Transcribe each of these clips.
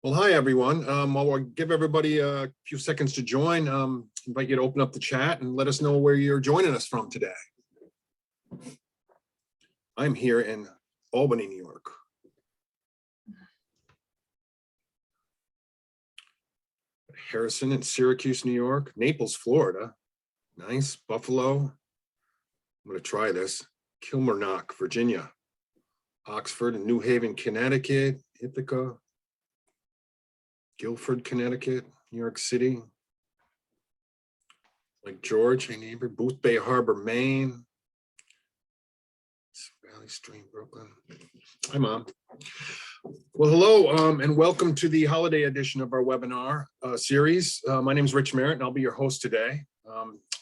Well, hi, everyone. I'll give everybody a few seconds to join. Invite you to open up the chat and let us know where you're joining us from today. I'm here in Albany, New York. Harrison in Syracuse, New York. Naples, Florida. Nice. Buffalo. I'm going to try this. Kilmarnock, Virginia. Oxford and New Haven, Connecticut. Ithaca. Guilford, Connecticut, New York City. Lake George, a neighbor. Booth Bay Harbor, Maine. Valley Stream, Brooklyn. Hi, Mom. Well, hello, and welcome to the holiday edition of our webinar series. My name is Rich Merritt, and I'll be your host today.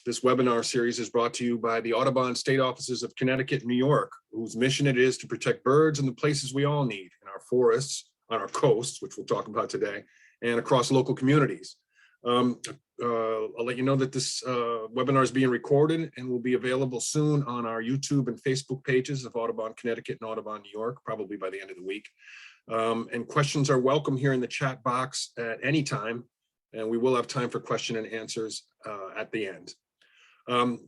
This webinar series is brought to you by the Audubon State Offices of Connecticut and New York, whose mission it is to protect birds in the places we all need, in our forests, on our coasts, which we'll talk about today, and across local communities. I'll let you know that this webinar is being recorded and will be available soon on our YouTube and Facebook pages of Audubon Connecticut and Audubon New York, probably by the end of the week. And questions are welcome here in the chat box at any time, and we will have time for question and answers at the end.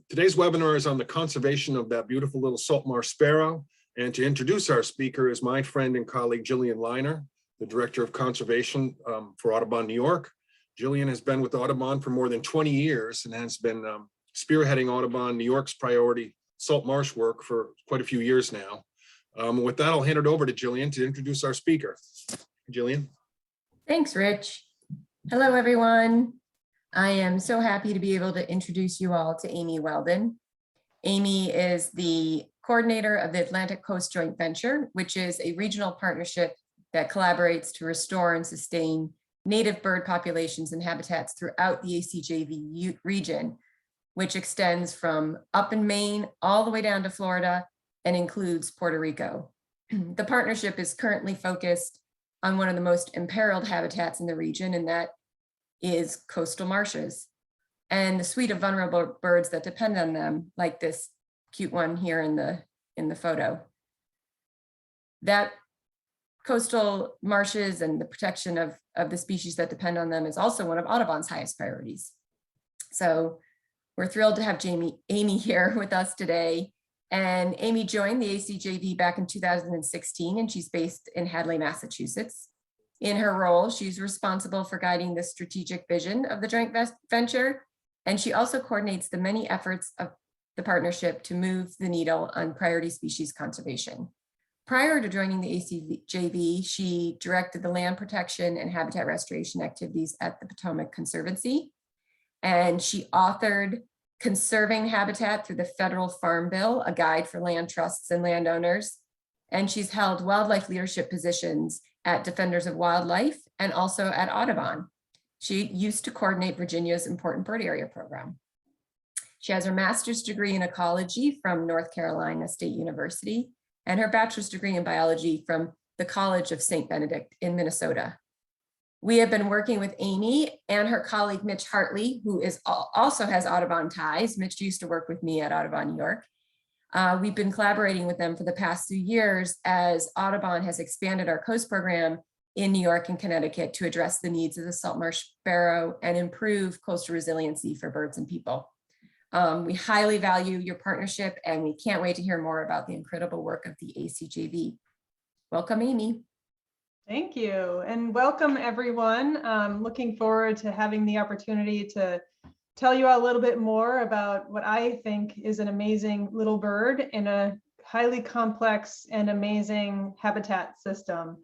Today's webinar is on the conservation of that beautiful little Saltmarsh Sparrow, and to introduce our speaker is my friend and colleague Jillian Liner, the Director of Conservation for Audubon New York. Jillian has been with Audubon for more than 20 years and has been spearheading Audubon New York's priority salt marsh work for quite a few years now. With that, I'll hand it over to Jillian to introduce our speaker. Jillian. Thanks, Rich. Hello, everyone. I am so happy to be able to introduce you all to Aimee Weldon. Aimee is the coordinator of the Atlantic Coast Joint Venture, which is a regional partnership that collaborates to restore and sustain native bird populations and habitats throughout the ACJV region, which extends from up in Maine all the way down to Florida and includes Puerto Rico. The partnership is currently focused on one of the most imperiled habitats in the region, and that is coastal marshes and the suite of vulnerable birds that depend on them, like this cute one here in the photo. That coastal marshes and the protection of the species that depend on them is also one of Audubon's highest priorities. So we're thrilled to have Aimee here with us today. And Aimee joined the ACJV back in 2016, and she's based in Hadley, Massachusetts. In her role, she's responsible for guiding the strategic vision of the joint venture, and she also coordinates the many efforts of the partnership to move the needle on priority species conservation. Prior to joining the ACJV, she directed the land protection and habitat restoration activities at the Potomac Conservancy, and she authored Conserving Habitat through the Federal Farm Bill, a guide for land trusts and landowners, and she's held wildlife leadership positions at Defenders of Wildlife and also at Audubon. She used to coordinate Virginia's Important Bird Area program. She has her master's degree in ecology from North Carolina State University and her bachelor's degree in biology from the College of St. Benedict in Minnesota. We have been working with Aimee and her colleague, Mitch Hartley, who also has Audubon ties. Mitch used to work with me at Audubon New York. We've been collaborating with them for the past few years as Audubon has expanded our coast program in New York and Connecticut to address the needs of the Saltmarsh Sparrow and improve coastal resiliency for birds and people. We highly value your partnership, and we can't wait to hear more about the incredible work of the ACJV. Welcome, Aimee. Thank you, and welcome everyone. Looking forward to having the opportunity to tell you a little bit more about what I think is an amazing little bird in a highly complex and amazing habitat system.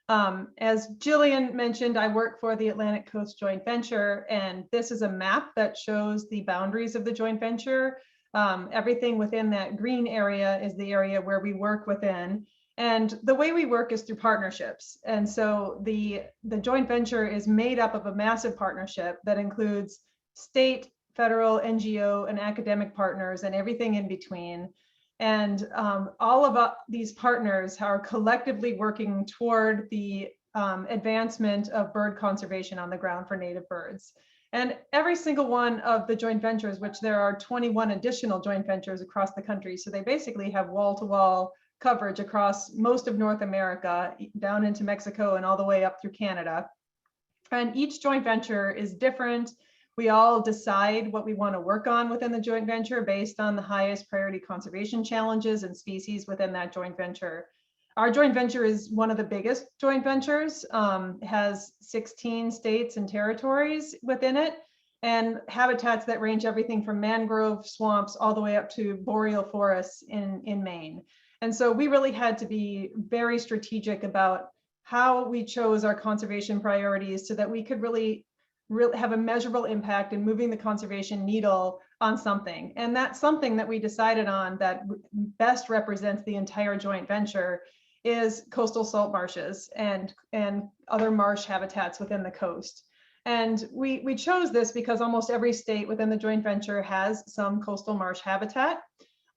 As Jillian mentioned, I work for the Atlantic Coast Joint Venture, and this is a map that shows the boundaries of the joint venture. Everything within that green area is the area where we work within. And the way we work is through partnerships. And so the joint venture is made up of a massive partnership that includes state, federal, NGO, and academic partners and everything in between. And all of these partners are collectively working toward the advancement of bird conservation on the ground for native birds. And every single one of the joint ventures, which there are 21 additional joint ventures across the country, so they basically have wall-to-wall coverage across most of North America, down into Mexico and all the way up through Canada. And each joint venture is different. We all decide what we want to work on within the joint venture based on the highest priority conservation challenges and species within that joint venture. Our joint venture is one of the biggest joint ventures, has 16 states and territories within it, and habitats that range everything from mangrove swamps all the way up to boreal forests in Maine. And so we really had to be very strategic about how we chose our conservation priorities so that we could really have a measurable impact in moving the conservation needle on something. And that's something that we decided on that best represents the entire joint venture is coastal salt marshes and other marsh habitats within the coast. And we chose this because almost every state within the joint venture has some coastal marsh habitat.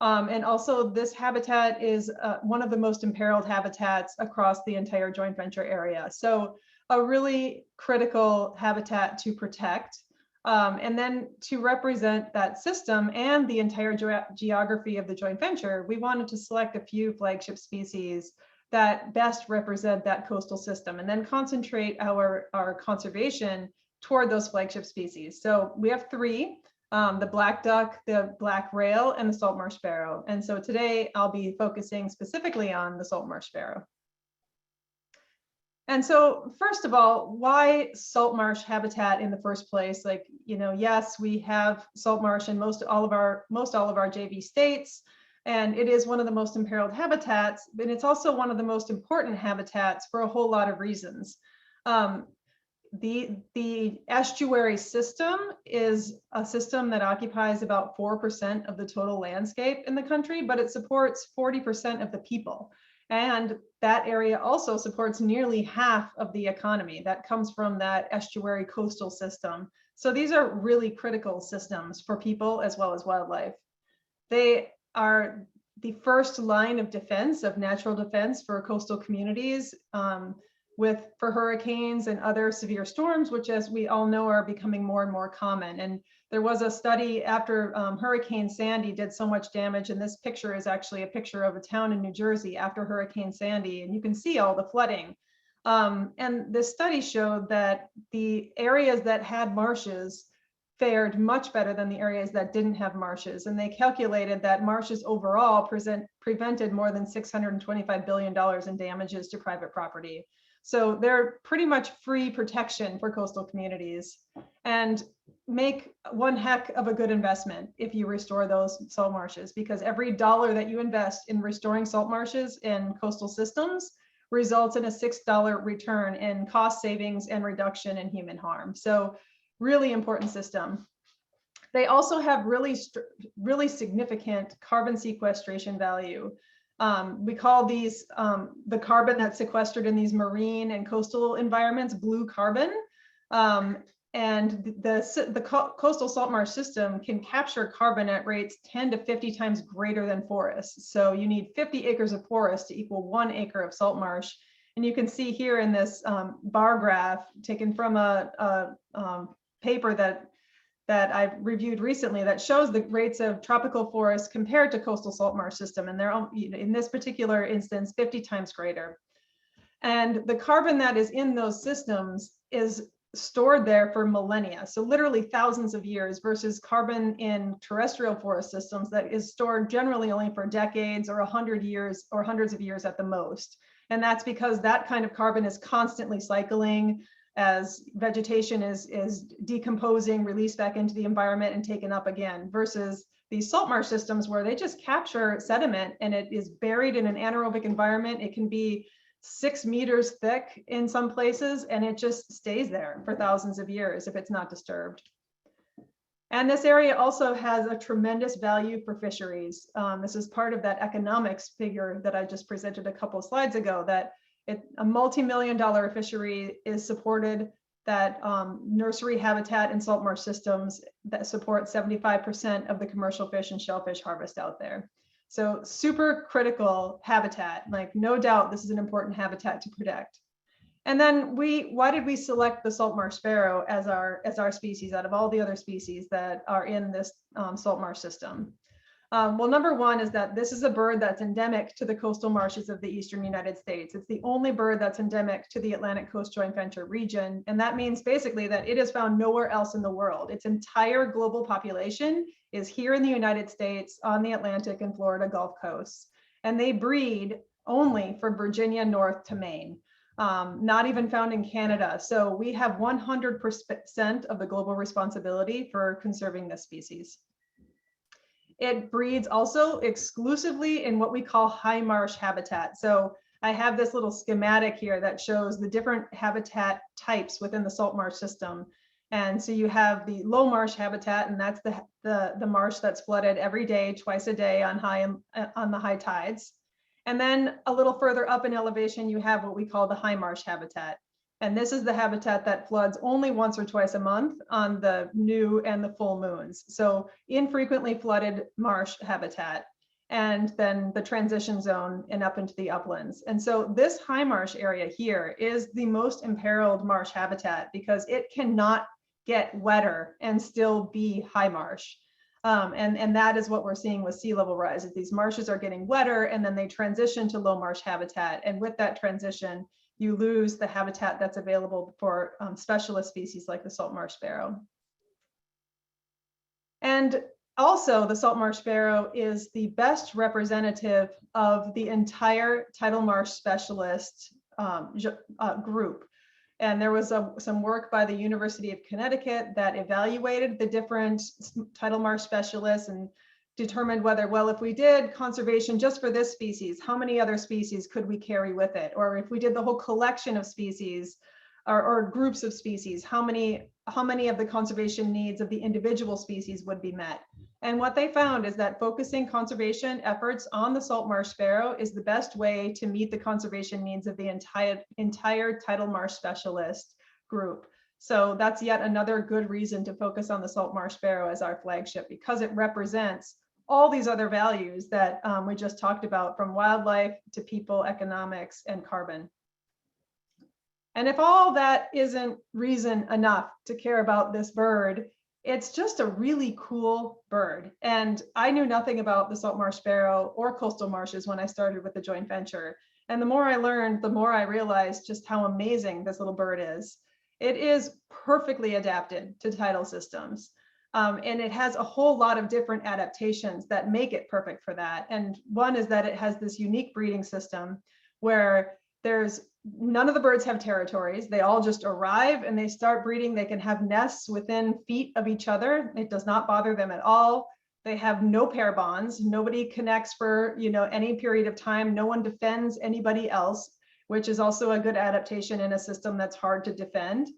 And also this habitat is one of the most imperiled habitats across the entire joint venture area. So a really critical habitat to protect. And then to represent that system and the entire geography of the joint venture, we wanted to select a few flagship species that best represent that coastal system and then concentrate our conservation toward those flagship species. So we have three, the black duck, the black rail, and the Saltmarsh sparrow. And so today I'll be focusing specifically on the Saltmarsh sparrow. And so first of all, why salt marsh habitat in the first place? Like, yes, we have salt marsh in most all of our JV states, and it is one of the most imperiled habitats, but it's also one of the most important habitats for a whole lot of reasons. The estuary system is a system that occupies about 4% of the total landscape in the country, but it supports 40% of the people. And that area also supports nearly half of the economy that comes from that estuary coastal system. So these are really critical systems for people as well as wildlife. They are the first line of defense, of natural defense for coastal communities for hurricanes and other severe storms, which, as we all know, are becoming more and more common. And there was a study after Hurricane Sandy did so much damage, and this picture is actually a picture of a town in New Jersey after Hurricane Sandy, and you can see all the flooding. And this study showed that the areas that had marshes fared much better than the areas that didn't have marshes. And they calculated that marshes overall prevented more than $625 billion in damages to private property. So they're pretty much free protection for coastal communities and make one heck of a good investment if you restore those salt marshes, because every dollar that you invest in restoring salt marshes in coastal systems results in a $6 return in cost savings and reduction in human harm. So really important system. They also have really significant carbon sequestration value. We call these the carbon that's sequestered in these marine and coastal environments blue carbon. And the coastal salt marsh system can capture carbon at rates 10 to 50 times greater than forests. So you need 50 acres of forest to equal 1 acre of salt marsh. And you can see here in this bar graph taken from a paper that I've reviewed recently that shows the rates of tropical forests compared to coastal salt marsh system. And they're, in this particular instance, 50 times greater. And the carbon that is in those systems is stored there for millennia. So literally thousands of years versus carbon in terrestrial forest systems that is stored generally only for decades or 100 years or hundreds of years at the most. And that's because that kind of carbon is constantly cycling as vegetation is decomposing, released back into the environment and taken up again, versus these salt marsh systems where they just capture sediment and it is buried in an anaerobic environment. It can be 6 meters thick in some places, and it just stays there for thousands of years if it's not disturbed. And this area also has a tremendous value for fisheries. This is part of that economics figure that I just presented a couple of slides ago, that a multi-million-dollar fishery is supported, that nursery habitat and salt marsh systems that support 75% of the commercial fish and shellfish harvest out there. So super critical habitat, like no doubt this is an important habitat to protect. And then why did we select the Saltmarsh sparrow as our species out of all the other species that are in this salt marsh system? Well, number one is that this is a bird that's endemic to the coastal marshes of the eastern United States. It's the only bird that's endemic to the Atlantic Coast Joint Venture region. And that means basically that it is found nowhere else in the world. Its entire global population is here in the United States on the Atlantic and Florida Gulf coasts. And they breed only from Virginia north to Maine. Not even found in Canada. So we have 100% of the global responsibility for conserving this species. It breeds also exclusively in what we call high marsh habitat. So I have this little schematic here that shows the different habitat types within the salt marsh system. And so you have the low marsh habitat, and that's the marsh that's flooded every day, twice a day on the high tides. And then a little further up in elevation, you have what we call the high marsh habitat. And this is the habitat that floods only once or twice a month on the new and the full moons. So infrequently flooded marsh habitat, and then the transition zone and up into the uplands. And so this high marsh area here is the most imperiled marsh habitat because it cannot get wetter and still be high marsh. And that is what we're seeing with sea level rise, is these marshes are getting wetter and then they transition to low marsh habitat. And with that transition, you lose the habitat that's available for specialist species like the Saltmarsh Sparrow. And also the Saltmarsh Sparrow is the best representative of the entire tidal marsh specialist group. And there was some work by the University of Connecticut that evaluated the different tidal marsh specialists and determined whether, well, if we did conservation just for this species, how many other species could we carry with it? Or if we did the whole collection of species or groups of species, how many of the conservation needs of the individual species would be met? And what they found is that focusing conservation efforts on the Saltmarsh Sparrow is the best way to meet the conservation needs of the entire tidal marsh specialist group. So that's yet another good reason to focus on the Saltmarsh Sparrow as our flagship, because it represents all these other values that we just talked about, from wildlife to people, economics, and carbon. And if all that isn't reason enough to care about this bird, it's just a really cool bird. And I knew nothing about the Saltmarsh Sparrow or coastal marshes when I started with the joint venture. And the more I learned, the more I realized just how amazing this little bird is. It is perfectly adapted to tidal systems. And it has a whole lot of different adaptations that make it perfect for that. And one is that it has this unique breeding system where none of the birds have territories. They all just arrive and they start breeding. They can have nests within feet of each other. It does not bother them at all. They have no pair bonds. Nobody connects for any period of time. No one defends anybody else, which is also a good adaptation in a system that's hard to defend.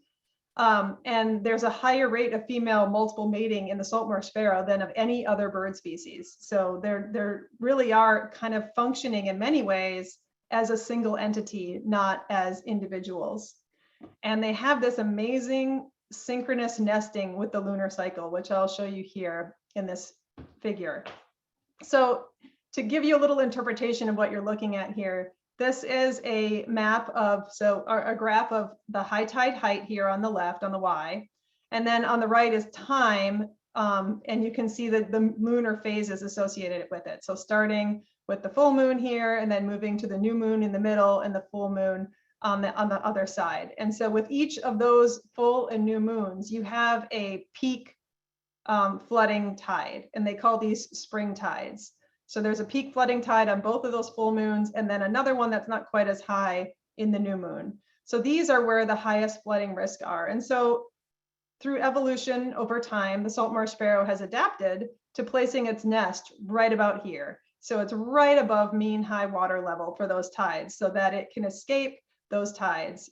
And there's a higher rate of female multiple mating in the Saltmarsh Sparrow than of any other bird species. So they really are kind of functioning in many ways as a single entity, not as individuals. And they have this amazing synchronous nesting with the lunar cycle, which I'll show you here in this figure. So to give you a little interpretation of what you're looking at here, this is a map of, a graph of the high tide height here on the left, on the Y. And then on the right is time. And you can see that the lunar phases associated with it. So starting with the full moon here, and then moving to the new moon in the middle and the full moon on the other side. And so with each of those full and new moons, you have a peak flooding tide, and they call these spring tides. So there's a peak flooding tide on both of those full moons, and then another one that's not quite as high in the new moon. So these are where the highest flooding risks are. And so through evolution over time, the Saltmarsh Sparrow has adapted to placing its nest right about here. So it's right above mean high water level for those tides so that it can escape those tides.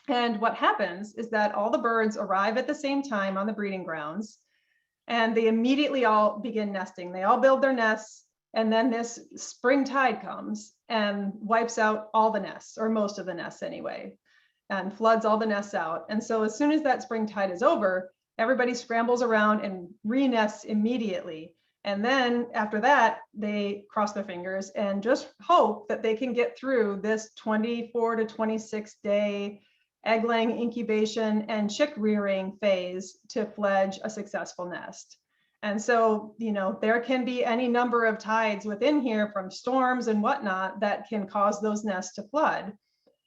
And what happens is that all the birds arrive at the same time on the breeding grounds, and they immediately all begin nesting. They all build their nests, and then this spring tide comes and wipes out all the nests, or most of the nests anyway, and floods all the nests out. And so as soon as that spring tide is over, everybody scrambles around and re-nests immediately. And then after that, they cross their fingers and just hope that they can get through this 24 to 26 day egg laying incubation and chick rearing phase to fledge a successful nest. And so, there can be any number of tides within here from storms and whatnot that can cause those nests to flood.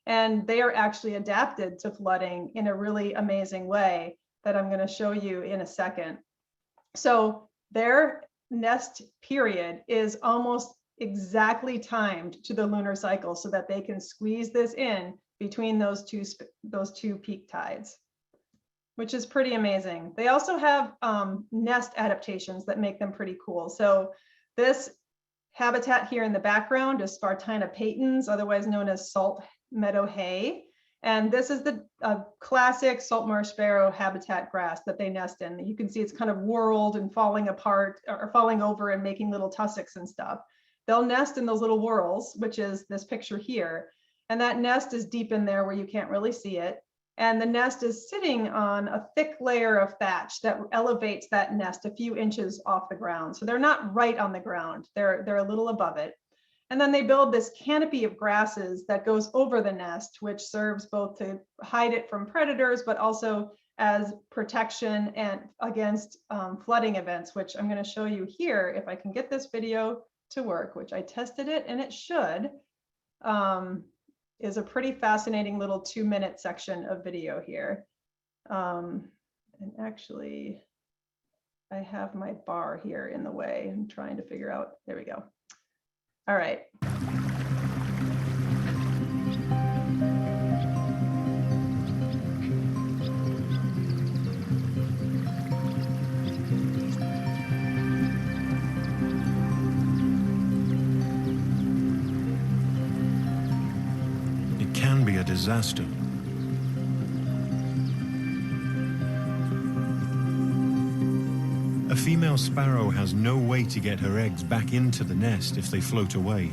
And they are actually adapted to flooding in a really amazing way that I'm going to show you in a second. So their nest period is almost exactly timed to the lunar cycle so that they can squeeze this in between those two peak tides, which is pretty amazing. They also have nest adaptations that make them pretty cool. So this habitat here in the background is Spartina patens, otherwise known as salt meadow hay. And this is the classic Saltmarsh Sparrow habitat grass that they nest in. You can see it's kind of whorled and falling apart or falling over and making little tussocks and stuff. They'll nest in those little whorls, which is this picture here. And that nest is deep in there where you can't really see it. And the nest is sitting on a thick layer of thatch that elevates that nest a few inches off the ground. So they're not right on the ground, they're a little above it. And then they build this canopy of grasses that goes over the nest, which serves both to hide it from predators, but also as protection and against flooding events, which I'm going to show you here if I can get this video to work, which I tested it and it should. Is a pretty fascinating little 2-minute section of video here. And actually, I have my bar here in the way. I'm trying to figure out, there we go. All right. It can be a disaster. A female sparrow has no way to get her eggs back into the nest if they float away.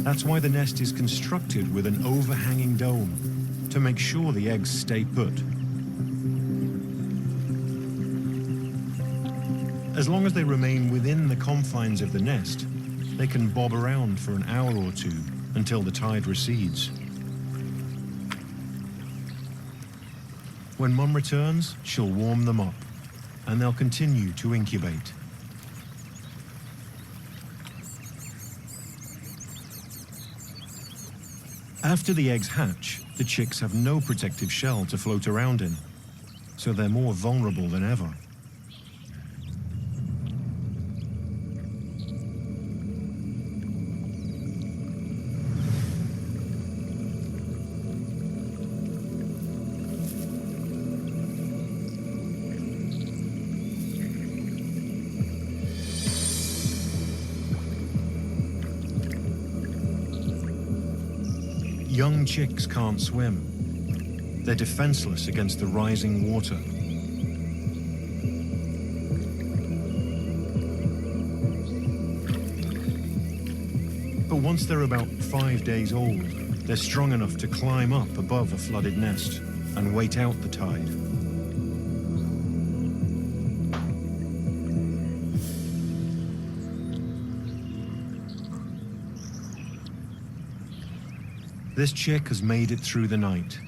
That's why the nest is constructed with an overhanging dome to make sure the eggs stay put. As long as they remain within the confines of the nest, they can bob around for an hour or two until the tide recedes. When Mum returns, she'll warm them up, and they'll continue to incubate. After the eggs hatch, the chicks have no protective shell to float around in, so they're more vulnerable than ever. Young chicks can't swim. They're defenseless against the rising water. But once they're about 5 days old, they're strong enough to climb up above a flooded nest and wait out the tide. This chick has made it through the night.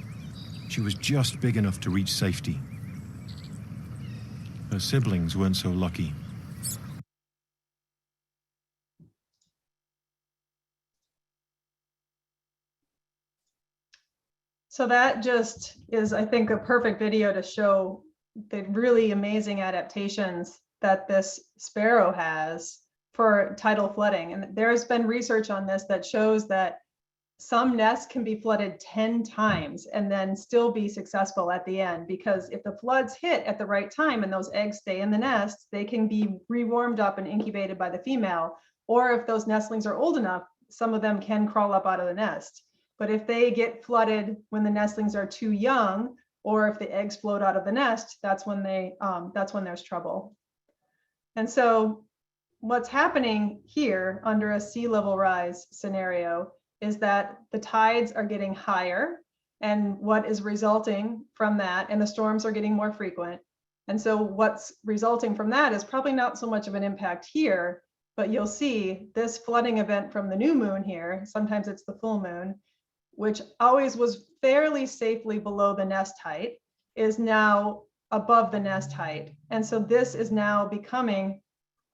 She was just big enough to reach safety. Her siblings weren't so lucky. So that just is, I think, a perfect video to show the really amazing adaptations that this sparrow has for tidal flooding. And there's been research on this that shows that some nests can be flooded 10 times and then still be successful at the end, because if the floods hit at the right time and those eggs stay in the nest, they can be rewarmed up and incubated by the female. Or if those nestlings are old enough, some of them can crawl up out of the nest. But if they get flooded when the nestlings are too young, or if the eggs float out of the nest, that's when there's trouble. And so what's happening here under a sea level rise scenario is that the tides are getting higher, and what is resulting from that, and the storms are getting more frequent. And so what's resulting from that is probably not so much of an impact here, but you'll see this flooding event from the new moon here, sometimes it's the full moon, which always was fairly safely below the nest height, is now above the nest height. And so this is now becoming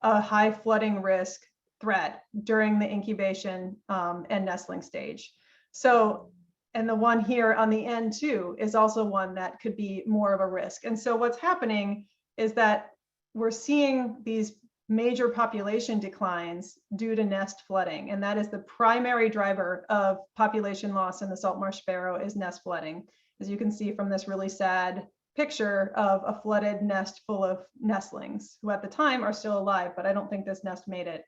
a high flooding risk threat during the incubation and nestling stage. So, and the one here on the end too is also one that could be more of a risk. And so what's happening is that we're seeing these major population declines due to nest flooding. And that is the primary driver of population loss in the Saltmarsh sparrow is nest flooding. As you can see from this really sad picture of a flooded nest full of nestlings who at the time are still alive, but I don't think this nest made it.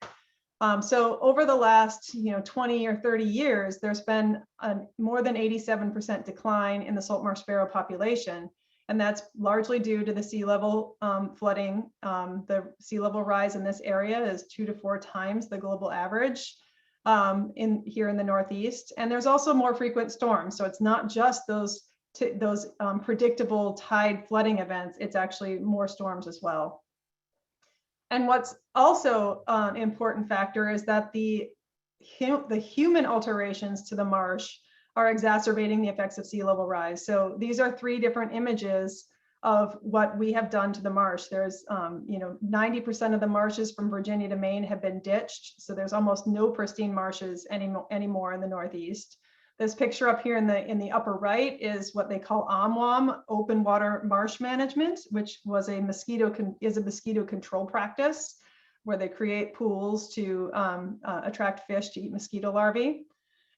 So over the last 20 or 30 years, there's been a more than 87% decline in the Saltmarsh sparrow population. And that's largely due to the sea level flooding. The sea level rise in this area is 2 to 4 times the global average here in the Northeast. And there's also more frequent storms. So it's not just those predictable tide flooding events, it's actually more storms as well. And what's also an important factor is that the human alterations to the marsh are exacerbating the effects of sea level rise. So these are 3 different images of what we have done to the marsh. There's 90% of the marshes from Virginia to Maine have been ditched. So there's almost no pristine marshes anymore in the Northeast. This picture up here in the upper right is what they call OMWAM, open water marsh management, which was a mosquito control practice where they create pools to attract fish to eat mosquito larvae.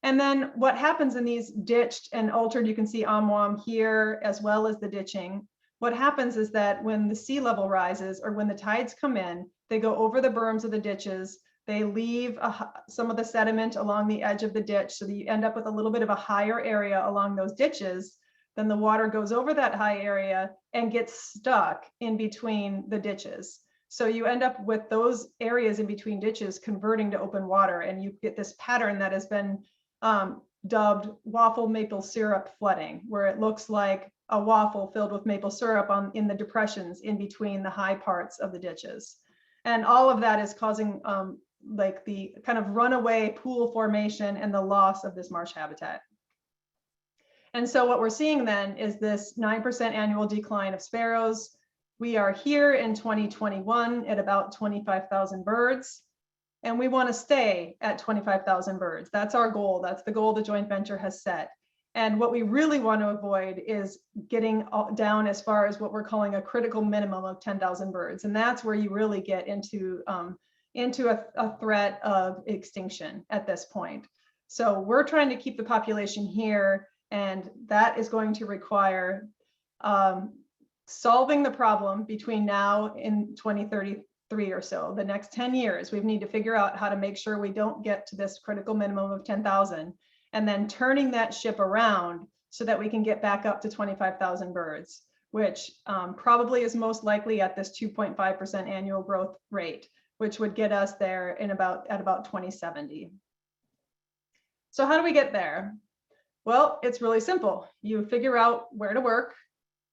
And then what happens in these ditched and altered, you can see OMWAM here as well as the ditching. What happens is that when the sea level rises or when the tides come in, they go over the berms of the ditches. They leave some of the sediment along the edge of the ditch so that you end up with a little bit of a higher area along those ditches. Then the water goes over that high area and gets stuck in between the ditches. So you end up with those areas in between ditches converting to open water, and you get this pattern that has been dubbed waffle maple syrup flooding, where it looks like a waffle filled with maple syrup in the depressions in between the high parts of the ditches. And all of that is causing like the kind of runaway pool formation and the loss of this marsh habitat. And so what we're seeing then is this 9% annual decline of sparrows. We are here in 2021 at about 25,000 birds. And we want to stay at 25,000 birds. That's our goal. That's the goal the joint venture has set. And what we really want to avoid is getting down as far as what we're calling a critical minimum of 10,000 birds. And that's where you really get into a threat of extinction at this point. So we're trying to keep the population here, and that is going to require solving the problem between now and 2033 or so. The next 10 years, we need to figure out how to make sure we don't get to this critical minimum of 10,000, and then turning that ship around so that we can get back up to 25,000 birds, which probably is most likely at this 2.5% annual growth rate, which would get us there at about 2070. So how do we get there? Well, it's really simple. You figure out where to work,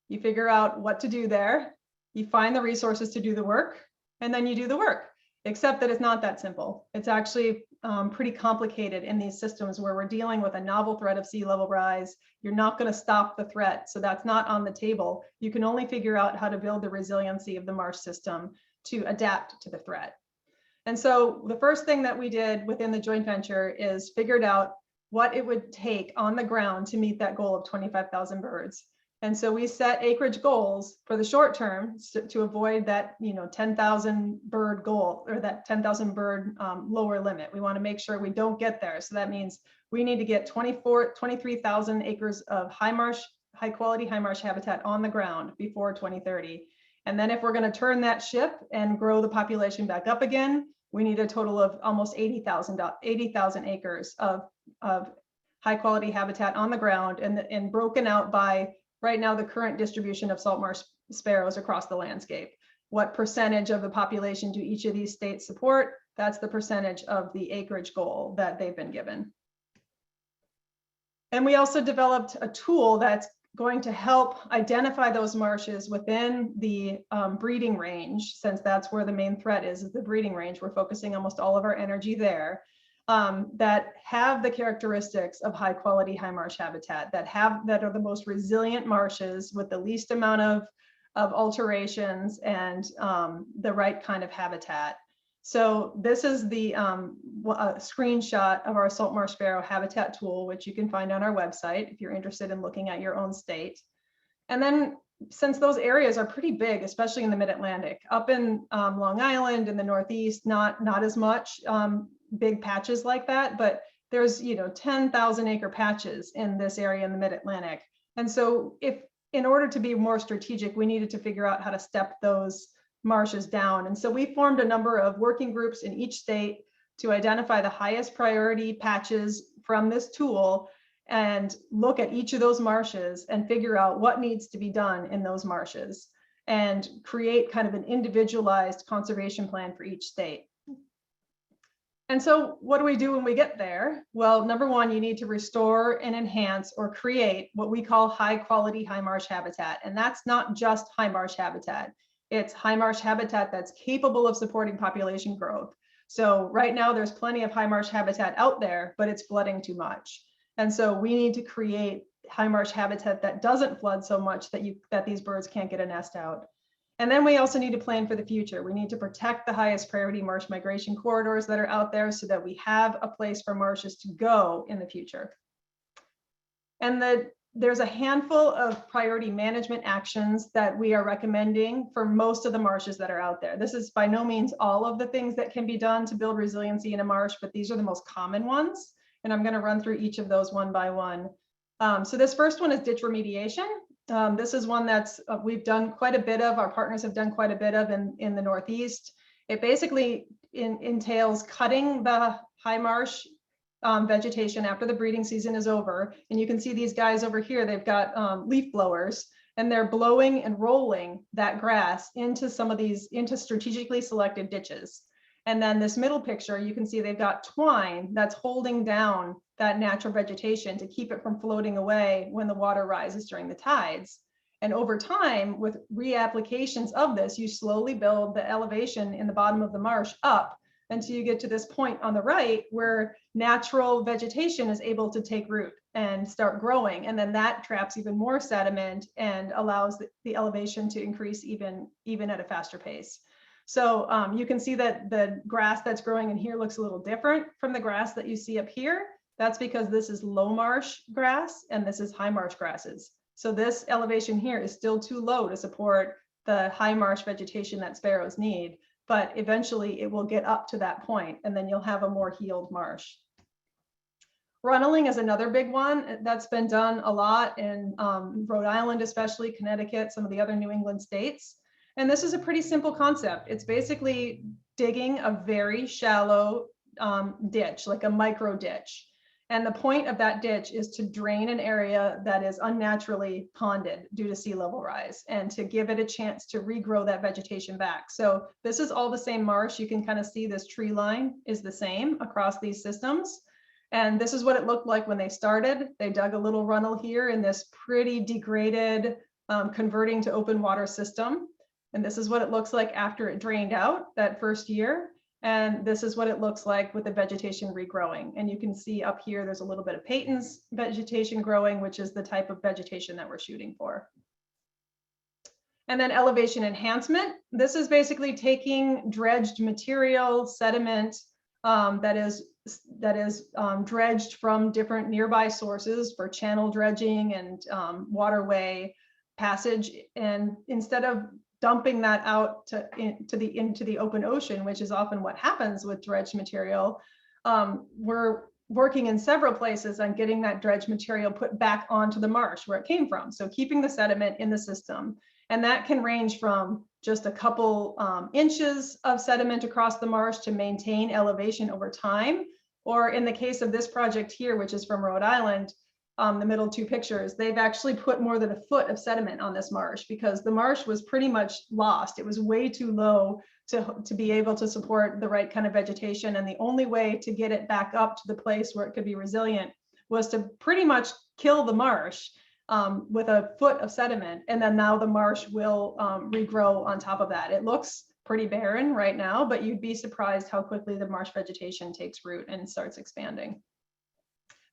you figure out what to do there, you find the resources to do the work, and then you do the work. Except that it's not that simple. It's actually pretty complicated in these systems where we're dealing with a novel threat of sea level rise. You're not going to stop the threat, so that's not on the table. You can only figure out how to build the resiliency of the marsh system to adapt to the threat. And so the first thing that we did within the joint venture is figured out what it would take on the ground to meet that goal of 25,000 birds. And so we set acreage goals for the short term to avoid that 10,000 bird goal, or that 10,000 bird lower limit. We want to make sure we don't get there. So that means we need to get 23,000 acres of high quality high marsh habitat on the ground before 2030. And then if we're going to turn that ship and grow the population back up again, we need a total of almost 80,000 acres of high quality habitat on the ground, and broken out by right now the current distribution of Saltmarsh sparrows across the landscape. What percentage of the population do each of these states support? That's the percentage of the acreage goal that they've been given. And we also developed a tool that's going to help identify those marshes within the breeding range, since that's where the main threat is the breeding range. We're focusing almost all of our energy there, that have the characteristics of high quality high marsh habitat, that are the most resilient marshes with the least amount of of alterations and the right kind of habitat. So this is the screenshot of our Saltmarsh Sparrow habitat tool, which you can find on our website if you're interested in looking at your own state. And then since those areas are pretty big, especially in the mid-Atlantic, up in Long Island in the Northeast, not as much big patches like that, but there's 10,000 acre patches in this area in the mid-Atlantic. And so in order to be more strategic, we needed to figure out how to step those marshes down. And so we formed a number of working groups in each state to identify the highest priority patches from this tool and look at each of those marshes and figure out what needs to be done in those marshes and create kind of an individualized conservation plan for each state. And so what do we do when we get there? Well, number one, you need to restore and enhance or create what we call high quality high marsh habitat. And that's not just high marsh habitat. It's high marsh habitat that's capable of supporting population growth. So right now there's plenty of high marsh habitat out there, but it's flooding too much. And so we need to create high marsh habitat that doesn't flood so much that these birds can't get a nest out. And then we also need to plan for the future. We need to protect the highest priority marsh migration corridors that are out there so that we have a place for marshes to go in the future. And there's a handful of priority management actions that we are recommending for most of the marshes that are out there. This is by no means all of the things that can be done to build resiliency in a marsh, but these are the most common ones. And I'm going to run through each of those one by one. So this first one is ditch remediation. This is one that's we've done quite a bit of, our partners have done quite a bit of in the Northeast. It basically entails cutting the high marsh vegetation after the breeding season is over. And you can see these guys over here, they've got leaf blowers, and they're blowing and rolling that grass into into strategically selected ditches. And then this middle picture, you can see they've got twine that's holding down that natural vegetation to keep it from floating away when the water rises during the tides. And over time, with reapplications of this, you slowly build the elevation in the bottom of the marsh up until you get to this point on the right where natural vegetation is able to take root and start growing. And then that traps even more sediment and allows the elevation to increase even at a faster pace. So you can see that the grass that's growing in here looks a little different from the grass that you see up here. That's because this is low marsh grass and this is high marsh grasses. So this elevation here is still too low to support the high marsh vegetation that sparrows need, but eventually it will get up to that point and then you'll have a more healed marsh. Runneling is another big one that's been done a lot in Rhode Island, especially Connecticut, some of the other New England states. And this is a pretty simple concept. It's basically digging a very shallow ditch, like a micro ditch. And the point of that ditch is to drain an area that is unnaturally ponded due to sea level rise and to give it a chance to regrow that vegetation back. So this is all the same marsh. You can kind of see this tree line is the same across these systems. And this is what it looked like when they started. They dug a little runnel here in this pretty degraded converting to open water system. And this is what it looks like after it drained out that first year. And this is what it looks like with the vegetation regrowing. And you can see up here, there's a little bit of Peyton's vegetation growing, which is the type of vegetation that we're shooting for. And then elevation enhancement. This is basically taking dredged material, sediment that is dredged from different nearby sources for channel dredging and waterway passage. And instead of dumping that out into the open ocean, which is often what happens with dredged material, we're working in several places on getting that dredged material put back onto the marsh where it came from. So keeping the sediment in the system. And that can range from just a couple inches of sediment across the marsh to maintain elevation over time. Or in the case of this project here, which is from Rhode Island, the middle two pictures, they've actually put more than a foot of sediment on this marsh because the marsh was pretty much lost. It was way too low to be able to support the right kind of vegetation. And the only way to get it back up to the place where it could be resilient was to pretty much kill the marsh with a foot of sediment. And then now the marsh will regrow on top of that. It looks pretty barren right now, but you'd be surprised how quickly the marsh vegetation takes root and starts expanding.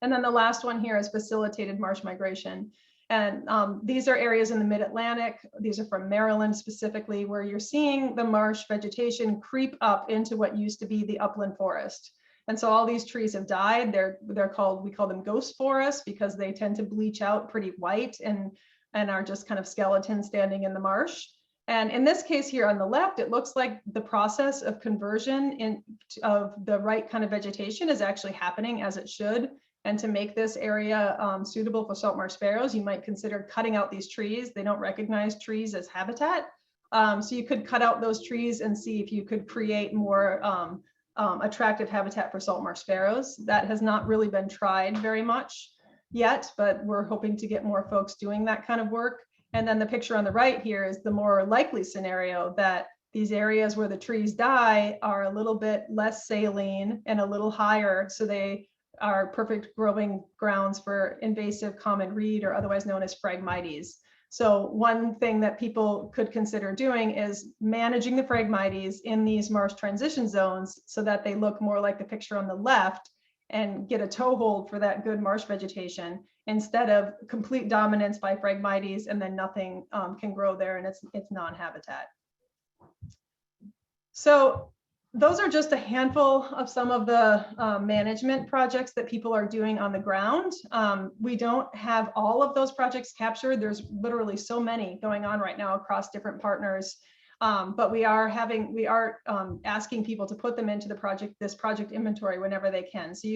And then the last one here is facilitated marsh migration. And these are areas in the mid-Atlantic. These are from Maryland specifically, where you're seeing the marsh vegetation creep up into what used to be the upland forest. And so all these trees have died. They're called, we call them ghost forests, because they tend to bleach out pretty white and are just kind of skeletons standing in the marsh. And in this case here on the left, it looks like the process of conversion of the right kind of vegetation is actually happening as it should. And to make this area suitable for saltmarsh sparrows, you might consider cutting out these trees. They don't recognize trees as habitat. So you could cut out those trees and see if you could create more attractive habitat for saltmarsh sparrows. That has not really been tried very much yet, but we're hoping to get more folks doing that kind of work. And then the picture on the right here is the more likely scenario, that these areas where the trees die are a little bit less saline and a little higher. So they are perfect growing grounds for invasive common reed, or otherwise known as Phragmites. So one thing that people could consider doing is managing the Phragmites in these marsh transition zones so that they look more like the picture on the left, and get a toehold for that good marsh vegetation, instead of complete dominance by Phragmites and then nothing can grow there and it's non-habitat. So those are just a handful of some of the management projects that people are doing on the ground. We don't have all of those projects captured. There's literally so many going on right now across different partners. But we are asking people to put them into this project inventory whenever they can. So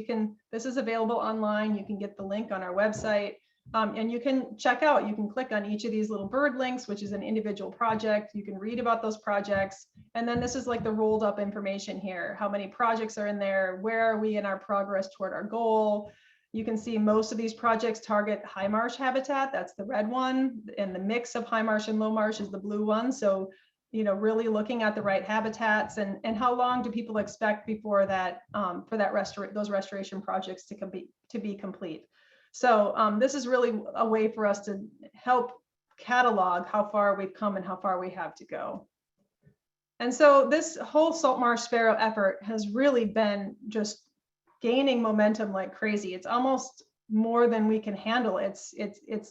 this is available online. You can get the link on our website, and you can check out, you can click on each of these little bird links, which is an individual project. You can read about those projects. And then this is like the rolled up information here. How many projects are in there? Where are we in our progress toward our goal? You can see most of these projects target high marsh habitat. That's the red one. And the mix of high marsh and low marsh is the blue one. So really looking at the right habitats, and how long do people expect before that for those restoration projects to be complete. So this is really a way for us to help catalog how far we've come and how far we have to go. And so this whole Saltmarsh Sparrow effort has really been just gaining momentum like crazy. It's almost more than we can handle. It's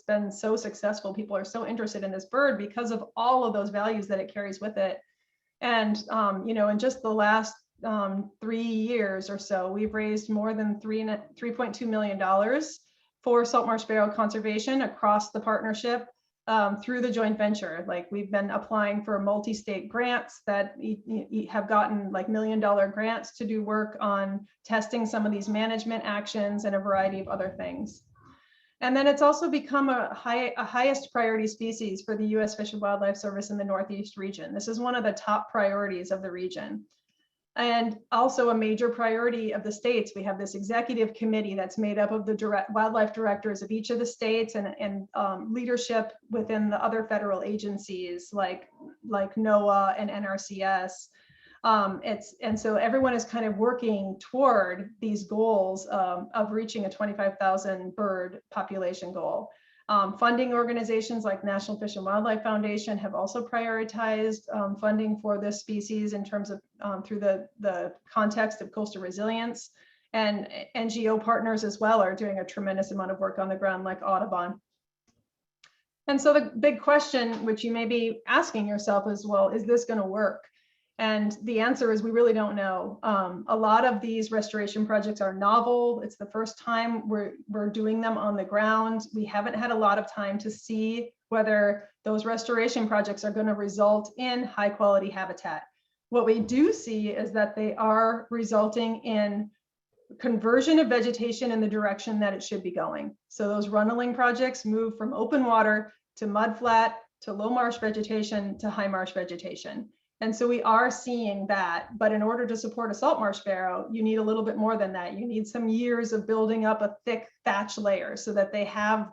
been so successful. People are so interested in this bird because of all of those values that it carries with it. And in just the last 3 years or so, we've raised more than $3.2 million for Saltmarsh Sparrow conservation across the partnership through the joint venture. Like, we've been applying for multi-state grants that have gotten like $1 million grants to do work on testing some of these management actions and a variety of other things. And then it's also become a highest priority species for the U.S. Fish and Wildlife Service in the Northeast region. This is one of the top priorities of the region. And also a major priority of the states. We have this executive committee that's made up of the wildlife directors of each of the states, and leadership within the other federal agencies like NOAA and NRCS. And so everyone is kind of working toward these goals of reaching a 25,000 bird population goal. Funding organizations like National Fish and Wildlife Foundation have also prioritized funding for this species in terms of through the context of coastal resilience, and NGO partners as well are doing a tremendous amount of work on the ground, like Audubon. And so the big question, which you may be asking yourself is, well, is this going to work? And the answer is we really don't know. A lot of these restoration projects are novel. It's the first time we're doing them on the ground. We haven't had a lot of time to see whether those restoration projects are going to result in high quality habitat. What we do see is that they are resulting in conversion of vegetation in the direction that it should be going. So those runneling projects move from open water to mudflat to low marsh vegetation to high marsh vegetation. And so we are seeing that, but in order to support a saltmarsh sparrow, you need a little bit more than that. You need some years of building up a thick thatch layer so that they have,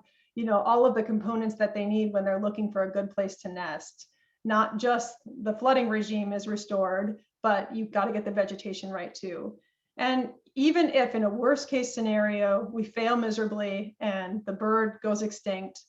all of the components that they need when they're looking for a good place to nest. Not just the flooding regime is restored, but you've got to get the vegetation right too. And even if in a worst case scenario, we fail miserably and the bird goes extinct,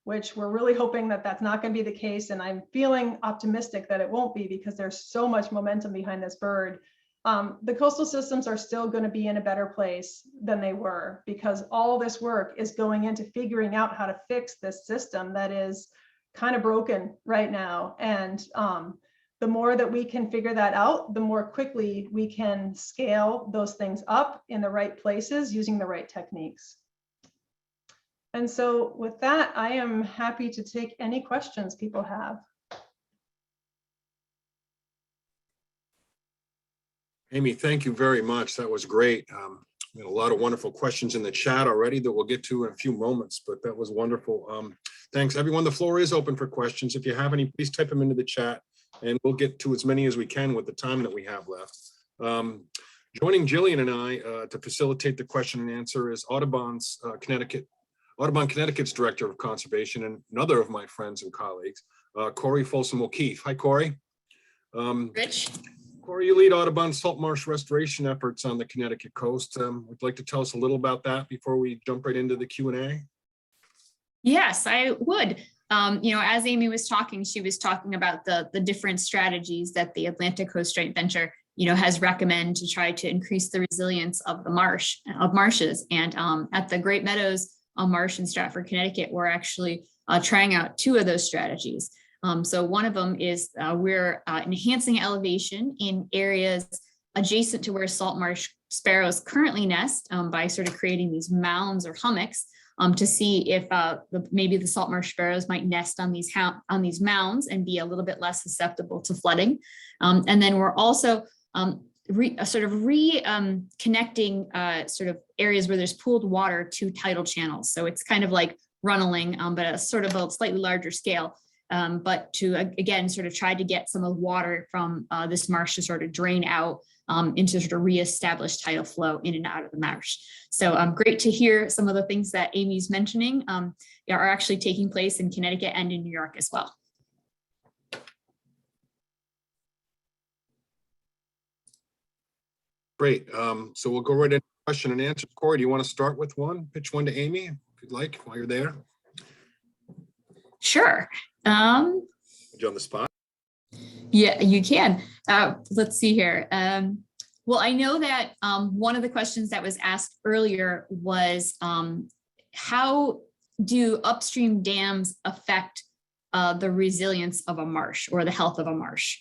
which we're really hoping that that's not going to be the case. And I'm feeling optimistic that it won't be, because there's so much momentum behind this bird. the coastal systems are still going to be in a better place than they were, because all this work is going into figuring out how to fix this system that is kind of broken right now. And the more that we can figure that out, the more quickly we can scale those things up in the right places using the right techniques. And so with that, I am happy to take any questions people have. Aimee, thank you very much. That was great. We had a lot of wonderful questions in the chat already that we'll get to in a few moments, but that was wonderful. Thanks, everyone. The floor is open for questions. If you have any, please type them into the chat, and we'll get to as many as we can with the time that we have left. Joining Jillian and I to facilitate the question and answer is Audubon Connecticut's Director of Conservation and another of my friends and colleagues, Corey Folsom O'Keefe. Hi, Corey. Rich? Corey, you lead Audubon's saltmarsh restoration efforts on the Connecticut coast. Would you like to tell us a little about that before we jump right into the Q&A? Yes, I would. As Aimee was talking, she was talking about the different strategies that the Atlantic Coast Joint Venture, has recommended to try to increase the resilience of the marshes. And at the Great Meadows Marsh in Stratford, Connecticut, we're actually trying out two of those strategies. So one of them is we're enhancing elevation in areas adjacent to where saltmarsh sparrows currently nest by sort of creating these mounds or hummocks to see if maybe the saltmarsh sparrows might nest on these mounds and be a little bit less susceptible to flooding. And then we're also connecting sort of areas where there's pooled water to tidal channels. So it's kind of like runneling, but a sort of a slightly larger scale. But to, again, sort of try to get some of the water from this marsh to sort of drain out into sort of reestablish tidal flow in and out of the marsh. So great to hear some of the things that Aimee's mentioning are actually taking place in Connecticut and in New York as well. Great. So we'll go right into question and answer. Corey, do you want to start with one? Pitch one to Aimee, if you'd like, while you're there. Sure. Put you on the spot. Yeah, you can. Let's see here. Well, I know that one of the questions that was asked earlier was how do upstream dams affect the resilience of a marsh or the health of a marsh?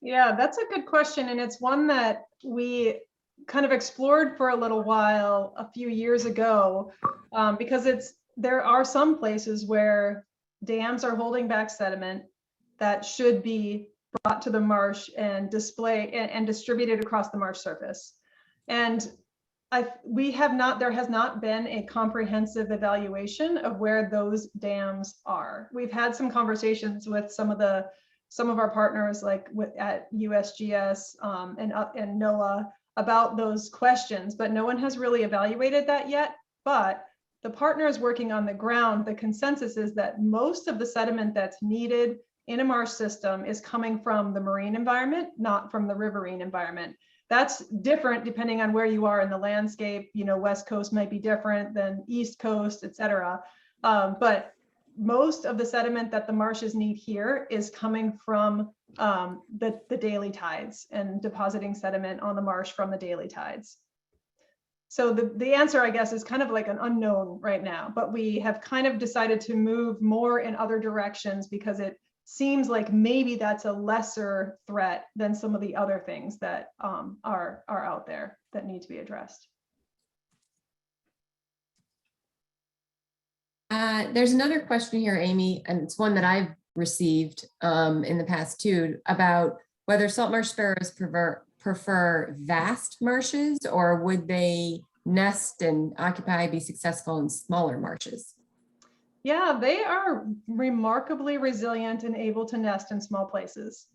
Yeah, that's a good question. And it's one that we kind of explored for a little while a few years ago, because there are some places where dams are holding back sediment that should be brought to the marsh and distributed across the marsh surface. And there has not been a comprehensive evaluation of where those dams are. We've had some conversations with some of our partners, like at USGS and NOAA, about those questions, but no one has really evaluated that yet. But the partners working on the ground, the consensus is that most of the sediment that's needed in a marsh system is coming from the marine environment, not from the riverine environment. That's different depending on where you are in the landscape. West Coast might be different than East Coast, et cetera. But most of the sediment that the marshes need here is coming from the daily tides and depositing sediment on the marsh from the daily tides. So the answer, I guess, is kind of like an unknown right now, but we have kind of decided to move more in other directions because it seems like maybe that's a lesser threat than some of the other things that are out there that need to be addressed. There's another question here, Aimee, and it's one that I've received in the past too, about whether saltmarsh sparrows prefer vast marshes, or would they nest and be successful in smaller marshes? Yeah, they are remarkably resilient and able to nest in small places.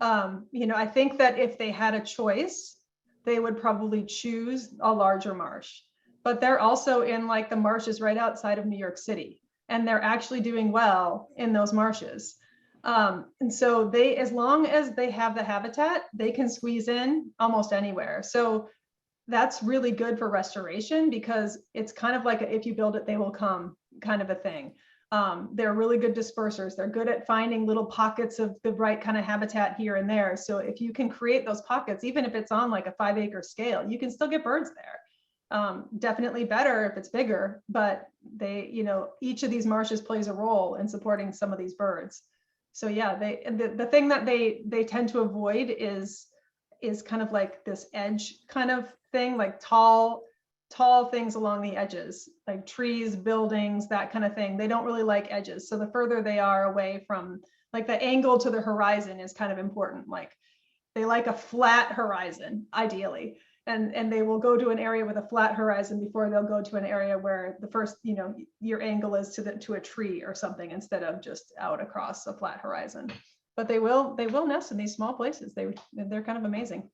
I think that if they had a choice, they would probably choose a larger marsh. But they're also in like the marshes right outside of New York City, and they're actually doing well in those marshes. And so as long as they have the habitat, they can squeeze in almost anywhere. So that's really good for restoration, because it's kind of like if you build it, they will come kind of a thing. They're really good dispersers. They're good at finding little pockets of the right kind of habitat here and there. So if you can create those pockets, even if it's on like a 5-acre scale, you can still get birds there. Definitely better if it's bigger, but they, each of these marshes plays a role in supporting some of these birds. So yeah, the thing that they tend to avoid is kind of like this edge kind of thing, like tall things along the edges, like trees, buildings, that kind of thing. They don't really like edges. So the further they are away from, like the angle to the horizon is kind of important. Like they like a flat horizon, ideally. And they will go to an area with a flat horizon before they'll go to an area where the first, your angle is to a tree or something instead of just out across a flat horizon. But they will nest in these small places. They're kind of amazing.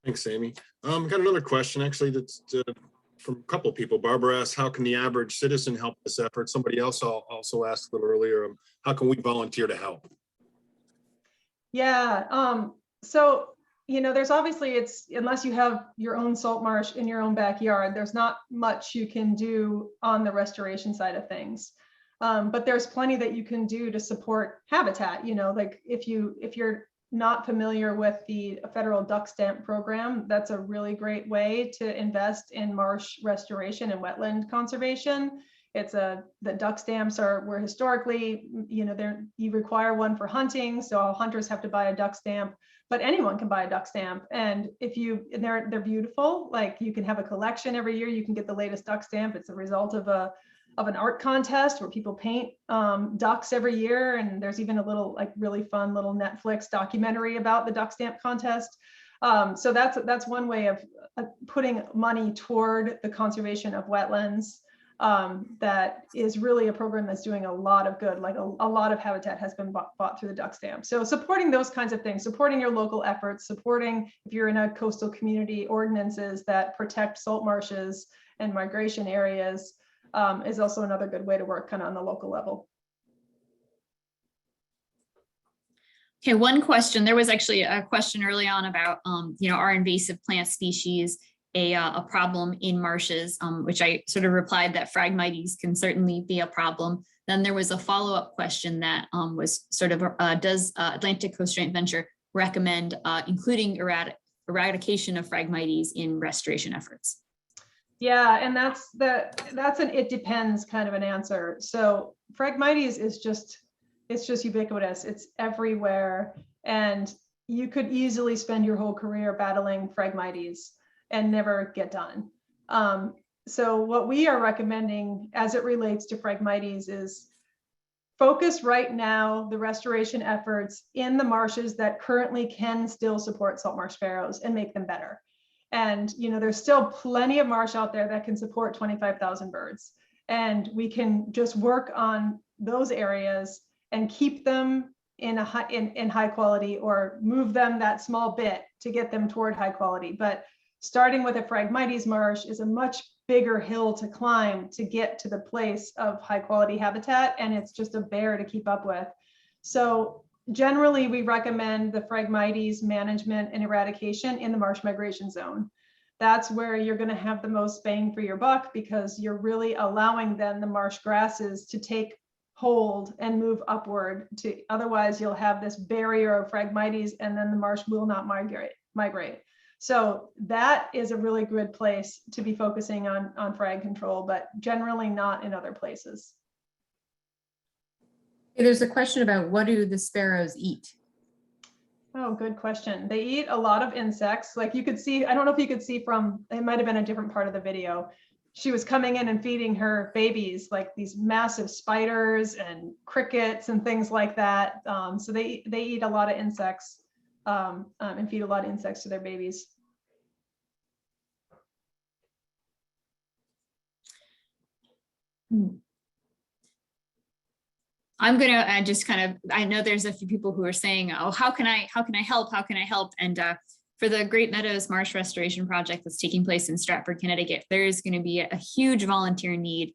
Thanks, Amy. Got another question actually that's from a couple of people. Barbara asked, how can the average citizen help this effort? Somebody else also asked a little earlier, how can we volunteer to help? Yeah, so there's obviously, unless you have your own salt marsh in your own backyard, there's not much you can do on the restoration side of things. But there's plenty that you can do to support habitat. Like if you're not familiar with the federal duck stamp program, that's a really great way to invest in marsh restoration and wetland conservation. The duck stamps were historically, you require one for hunting, so hunters have to buy a duck stamp. But anyone can buy a duck stamp, and they're beautiful. Like you can have a collection every year. You can get the latest duck stamp. It's a result of an art contest where people paint ducks every year, and there's even a little really fun little Netflix documentary about the duck stamp contest. So that's one way of putting money toward the conservation of wetlands. That is really a program that's doing a lot of good. Like a lot of habitat has been bought through the duck stamp. So supporting those kinds of things, supporting your local efforts, supporting, if you're in a coastal community, ordinances that protect salt marshes and migration areas is also another good way to work kind of on the local level. Okay, one question. There was actually a question early on about, are invasive plant species a problem in marshes, which I sort of replied that Phragmites can certainly be a problem. Then there was a follow-up question that was sort of, does Atlantic Coast Joint Venture recommend including eradication of Phragmites in restoration efforts? Yeah, and that's an it depends kind of an answer. So Phragmites is just ubiquitous. It's everywhere, and you could easily spend your whole career battling Phragmites and never get done. So what we are recommending as it relates to Phragmites is focus right now the restoration efforts in the marshes that currently can still support saltmarsh sparrows and make them better. And there's still plenty of marsh out there that can support 25,000 birds. And we can just work on those areas and keep them in high quality, or move them that small bit to get them toward high quality. But starting with a Phragmites marsh is a much bigger hill to climb to get to the place of high quality habitat, and it's just a bear to keep up with. So generally, we recommend the Phragmites management and eradication in the marsh migration zone. That's where you're going to have the most bang for your buck, because you're really allowing then the marsh grasses to take hold and move upward. Otherwise, you'll have this barrier of Phragmites, and then the marsh will not migrate. So that is a really good place to be focusing on frag control, but generally not in other places. There's a question about, what do the sparrows eat? Oh, good question. They eat a lot of insects. Like you could see, I don't know if you could see from, it might've been a different part of the video. She was coming in and feeding her babies like these massive spiders and crickets and things like that. So they eat a lot of insects and feed a lot of insects to their babies. I'm gonna just kind of, I know there's a few people who are saying, oh, how can I help? How can I help? And for the Great Meadows Marsh Restoration Project that's taking place in Stratford, Connecticut, there is going to be a huge volunteer need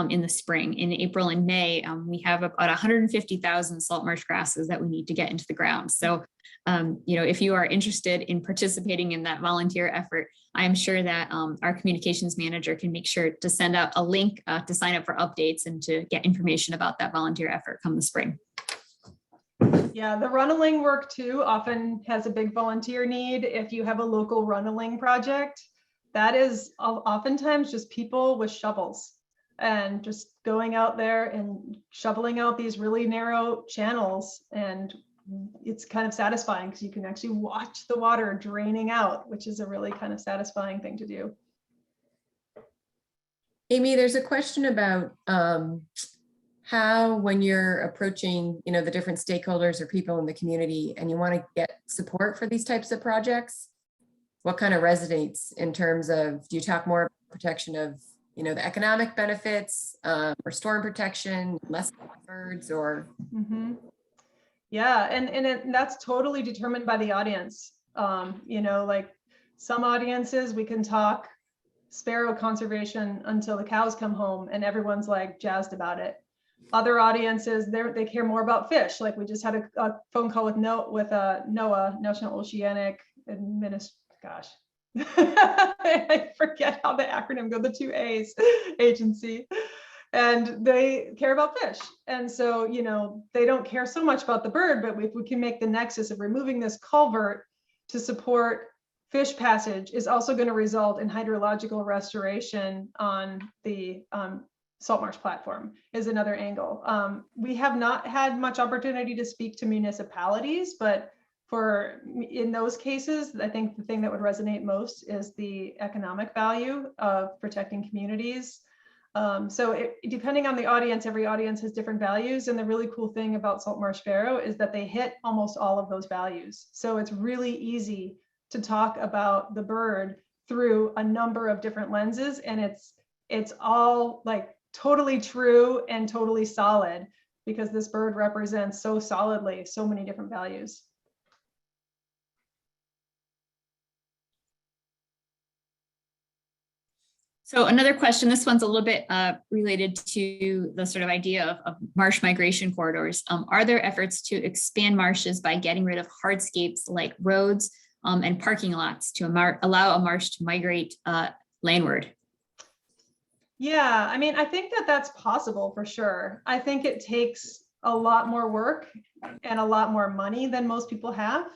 in the spring. In April and May, we have about 150,000 salt marsh grasses that we need to get into the ground. So, if you are interested in participating in that volunteer effort, I am sure that our communications manager can make sure to send out a link to sign up for updates and to get information about that volunteer effort come the spring. Yeah, the runneling work too often has a big volunteer need. If you have a local runneling project, that is oftentimes just people with shovels and just going out there and shoveling out these really narrow channels. And it's kind of satisfying because you can actually watch the water draining out, which is a really kind of satisfying thing to do. Aimee, there's a question about how, when you're approaching, the different stakeholders or people in the community and you want to get support for these types of projects, what kind of resonates in terms of, do you talk more about protection of, the economic benefits or storm protection, less birds or? Mm-hmm. Yeah, and that's totally determined by the audience. Like some audiences, we can talk sparrow conservation until the cows come home and everyone's like jazzed about it. Other audiences, they care more about fish. Like we just had a phone call with NOAA, National Oceanic gosh. I forget how the acronym goes, the 2 A's agency. And they care about fish. And so, they don't care so much about the bird, but if we can make the nexus of removing this culvert to support fish passage is also going to result in hydrological restoration on the Saltmarsh platform is another angle. We have not had much opportunity to speak to municipalities, but in those cases, I think the thing that would resonate most is the economic value of protecting communities. Depending on the audience, every audience has different values. And the really cool thing about Saltmarsh Sparrow is that they hit almost all of those values. So it's really easy to talk about the bird through a number of different lenses. And it's all like totally true and totally solid because this bird represents so solidly so many different values. So another question, this one's a little bit related to the sort of idea of marsh migration corridors. Are there efforts to expand marshes by getting rid of hardscapes like roads and parking lots to allow a marsh to migrate landward? Yeah, I mean, I think that's possible for sure. I think it takes a lot more work and a lot more money than most people have.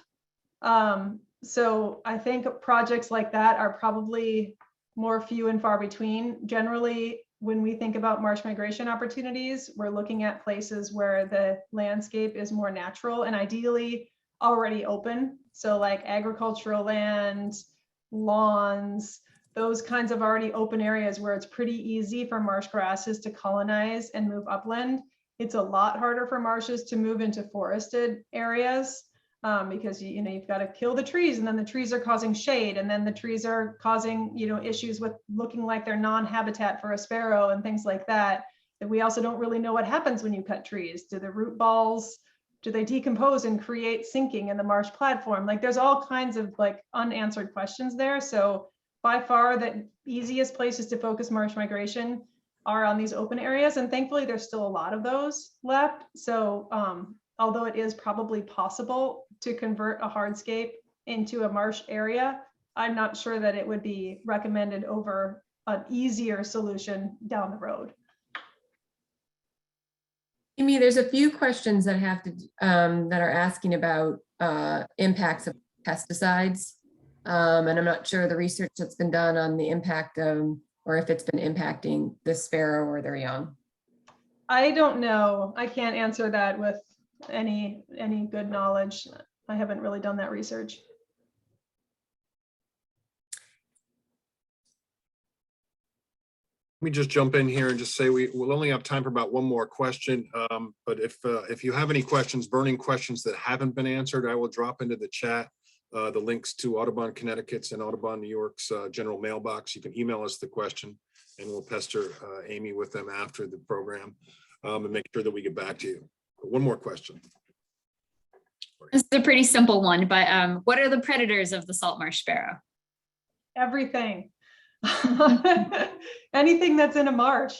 So I think projects like that are probably more few and far between. Generally, when we think about marsh migration opportunities, we're looking at places where the landscape is more natural and ideally already open. So like agricultural land, lawns, those kinds of already open areas where it's pretty easy for marsh grasses to colonize and move upland. It's a lot harder for marshes to move into forested areas. Because you've got to kill the trees, and then the trees are causing shade, and then the trees are causing issues with looking like they're non-habitat for a sparrow and things like that. And we also don't really know what happens when you cut trees. Do the root balls, do they decompose and create sinking in the marsh platform? Like there's all kinds of like unanswered questions there. So by far the easiest places to focus marsh migration are on these open areas, and thankfully there's still a lot of those left. So although it is probably possible to convert a hardscape into a marsh area, I'm not sure that it would be recommended over an easier solution down the road. Aimee, there's a few questions that have to that are asking about impacts of pesticides, and I'm not sure the research that's been done on the impact or if it's been impacting the sparrow or their young. I don't know. I can't answer that with any good knowledge. I haven't really done that research. Let me just jump in here and just say we'll only have time for about one more question. But if you have any questions, burning questions that haven't been answered, I will drop into the chat the links to Audubon Connecticut's and Audubon New York's general mailbox. You can email us the question and we'll pester Aimee with them after the program and make sure that we get back to you. But one more question. This is a pretty simple one, but what are the predators of the Saltmarsh sparrow? Everything. Anything that's in a marsh.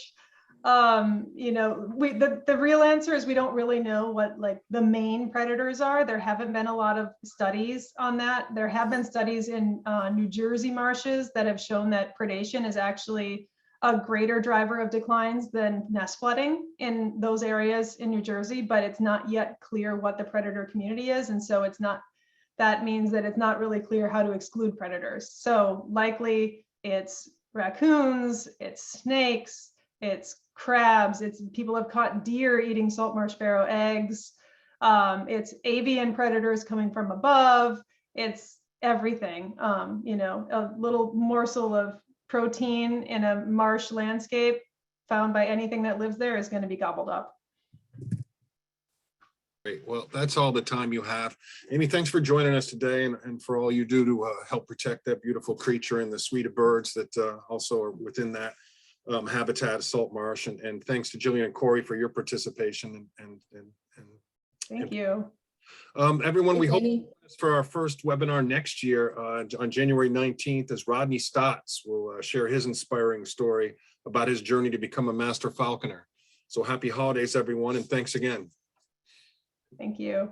The real answer is we don't really know what like the main predators are. There haven't been a lot of studies on that. There have been studies in New Jersey marshes that have shown that predation is actually a greater driver of declines than nest flooding in those areas in New Jersey, but it's not yet clear what the predator community is. And so that means that it's not really clear how to exclude predators. So likely it's raccoons, it's snakes, it's crabs, it's people have caught deer eating Saltmarsh Sparrow eggs, it's avian predators coming from above, it's everything. A little morsel of protein in a marsh landscape found by anything that lives there is going to be gobbled up. Great. Well, that's all the time you have. Aimee, thanks for joining us today and for all you do to help protect that beautiful creature and the suite of birds that also are within that habitat of salt marsh. And thanks to Jillian and Corey for your participation. Thank you. Everyone, we hope Amy. for our first webinar next year on January 19th, as Rodney Stotts will share his inspiring story about his journey to become a master falconer. So happy holidays, everyone, and thanks again. Thank you.